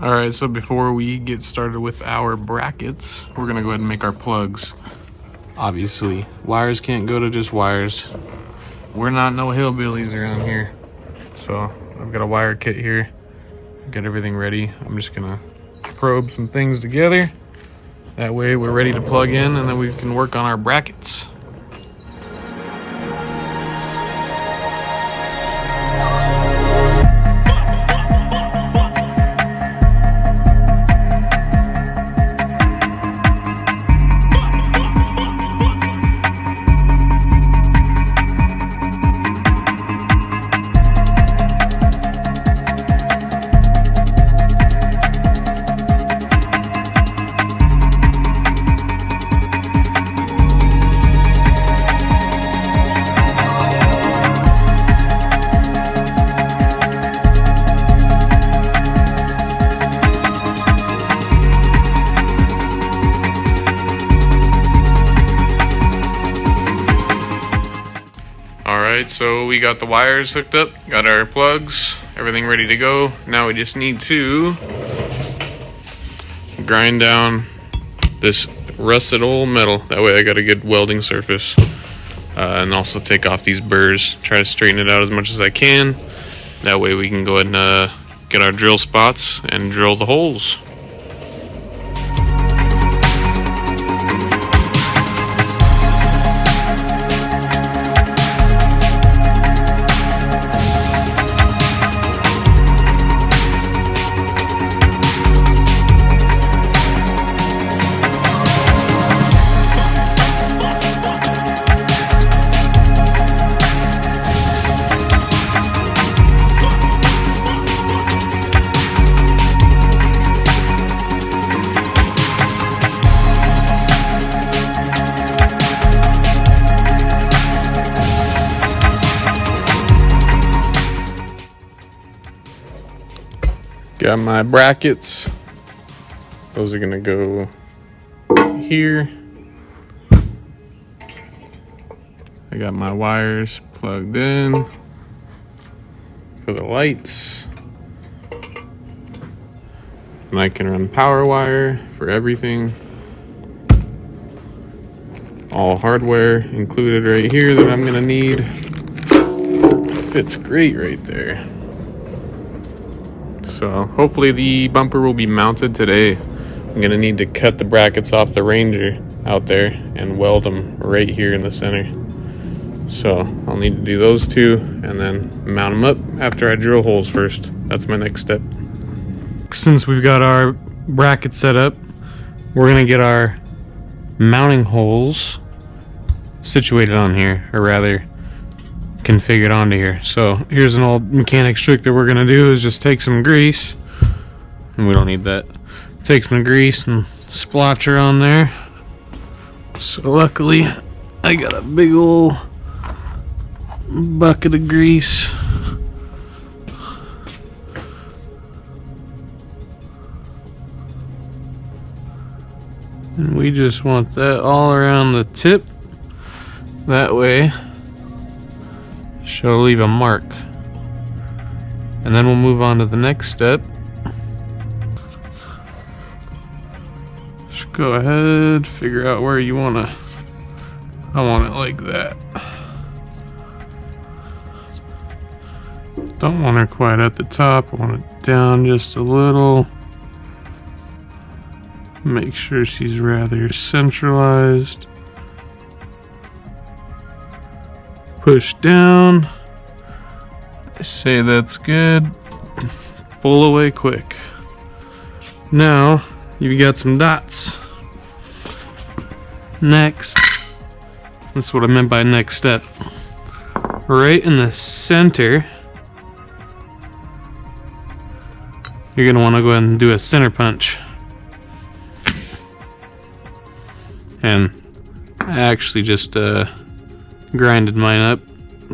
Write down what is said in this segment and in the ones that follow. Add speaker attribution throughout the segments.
Speaker 1: Alright, so before we get started with our brackets, we're gonna go ahead and make our plugs. Obviously, wires can't go to just wires. We're not no hillbillies around here. So I've got a wire kit here. Got everything ready. I'm just gonna probe some things together. That way we're ready to plug in and then we can work on our brackets. Alright, so we got the wires hooked up, got our plugs, everything ready to go. Now we just need to grind down this rusted old metal. That way I got a good welding surface. And also take off these burrs, try to straighten it out as much as I can. That way we can go ahead and get our drill spots and drill the holes. Got my brackets. Those are gonna go here. I got my wires plugged in for the lights. And I can run power wire for everything. All hardware included right here that I'm gonna need. Fits great right there. So hopefully the bumper will be mounted today. I'm gonna need to cut the brackets off the Wrangler out there and weld them right here in the center. So I'll need to do those two and then mount them up after I drill holes first. That's my next step. Since we've got our bracket set up, we're gonna get our mounting holes situated on here, or rather configured onto here. So here's an old mechanic's trick that we're gonna do is just take some grease, and we don't need that. Take some grease and splotcher on there. So luckily I got a big old bucket of grease. And we just want that all around the tip. That way she'll leave a mark. And then we'll move on to the next step. Just go ahead, figure out where you want to. I want it like that. Don't want her quite at the top. I want it down just a little. Make sure she's rather centralized. Push down. I say that's good. Pull away quick. Now you've got some dots. Next, that's what I meant by next step. Right in the center, you're gonna want to go ahead and do a center punch. And I actually just grinded mine up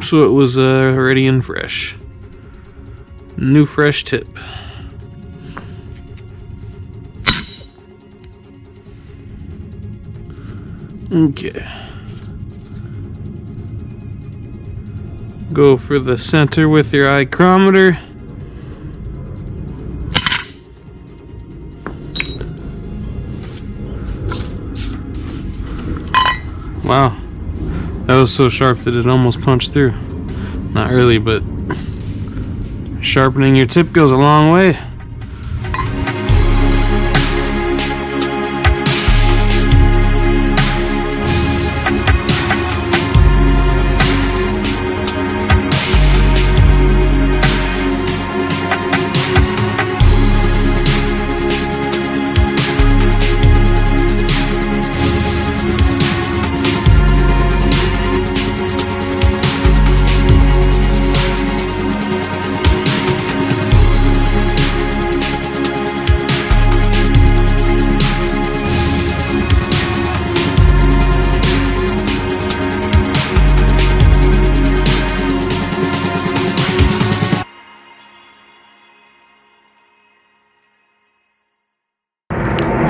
Speaker 1: so it was ready and fresh. New fresh tip. Okay. Go for the center with your micrometer. Wow, that was so sharp that it almost punched through. Not really, but sharpening your tip goes a long way.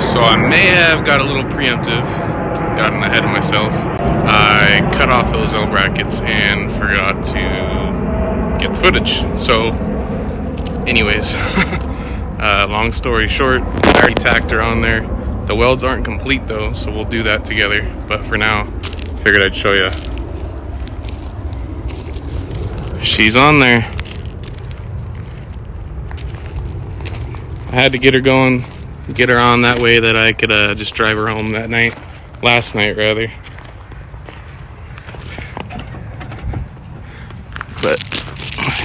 Speaker 1: So I may have got a little preemptive, gotten ahead of myself. I cut off those L brackets and forgot to get the footage. So anyways, long story short, I already tacked her on there. The welds aren't complete though, so we'll do that together. But for now, figured I'd show you. She's on there. I had to get her going, get her on that way that I could just drive her home that night, last night rather. But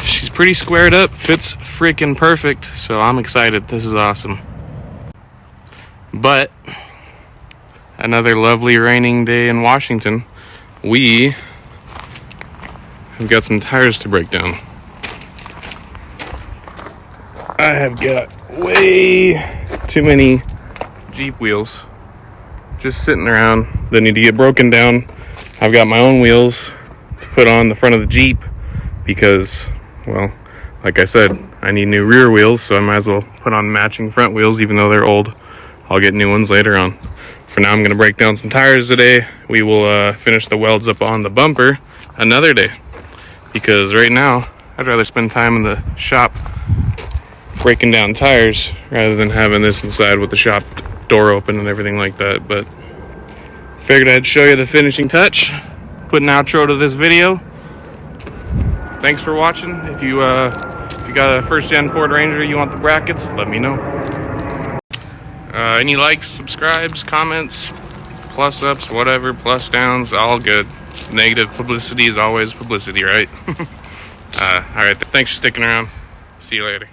Speaker 1: she's pretty squared up, fits freaking perfect, so I'm excited. This is awesome. But another lovely raining day in Washington. We have got some tires to break down. I have got way too many Jeep wheels just sitting around that need to get broken down. I've got my own wheels to put on the front of the Jeep because, well, like I said, I need new rear wheels, so I might as well put on matching front wheels even though they're old. I'll get new ones later on. For now, I'm going to break down some tires today. We will finish the welds up on the bumper another day because right now I'd rather spend time in the shop breaking down tires rather than having this inside with the shop door open and everything like that. But figured I'd show you the finishing touch, put an outro to this video. Thanks for watching. If you got a first gen Ford Ranger, you want the brackets, let me know. Any likes, subscribes, comments, plus ups, whatever, plus downs, all good. Negative publicity is always publicity, right? Alright, thanks for sticking around. See you later.